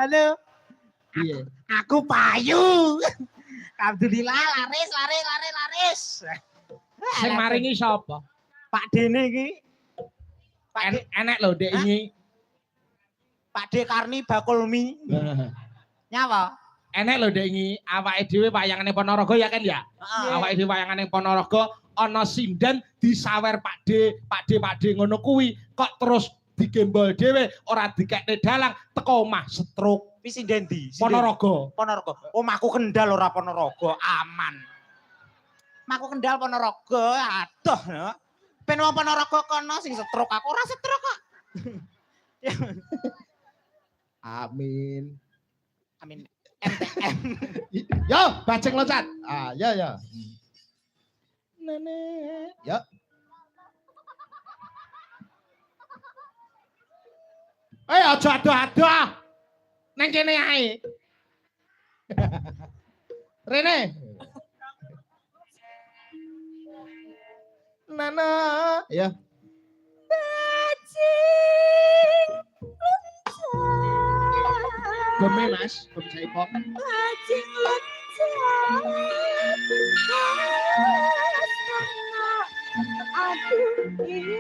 Halo. Iya. Aku payu. Alhamdulillah laris. Sing maringi sapa? Pak Dene iki. Enek lho Dek iki. Pak De Karni Bakulmi. Nyawa. Enek lho Dek iki, awake dhewe wayangane Ponorogo ya kan ya? Awake dhewe wayangane Ponorogo ana sinden disawer Pak De ngono kuwi kok terus digembol dhewe ora dikekne dalang teko omah stroke. Pi sinden ndi? Ponorogo. Omahku Kendal ora Ponorogo, aman. Omahku Kendal Ponorogo, aduh. Ben wong Ponorogo kono sing stroke aku ora stroke kok. Amin. MTM. Yo, bajeng loncat. Ah, ya. Nenek. Ya. Aja adoh-adoh. Nang kene ae. Rene. Nana, ya. Bajing loncat. Gome Mas, gome saipong. Bajing loncat. Aduh iya.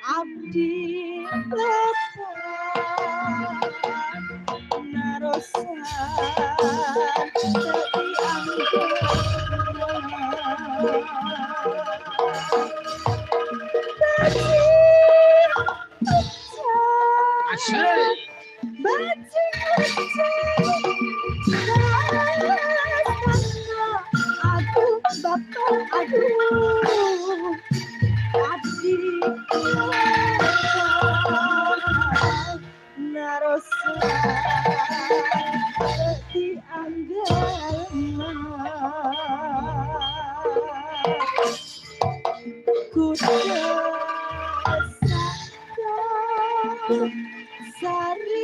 Abdi lepas narosan Asyik. bajing aduh bapak aduh abdi narosan dianggap sari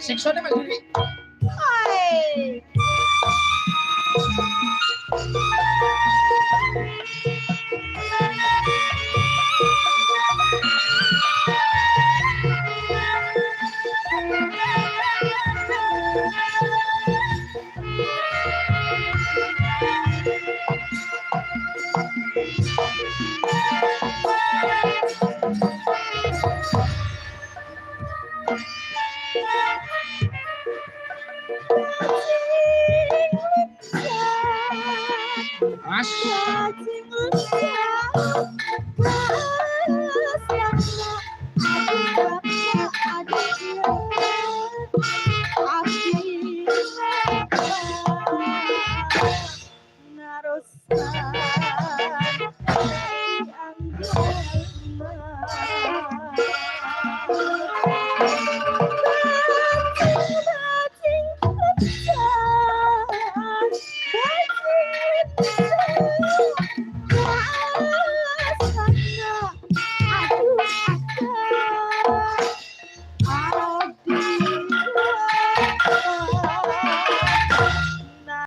Siksone Mas Diri. hai Mas.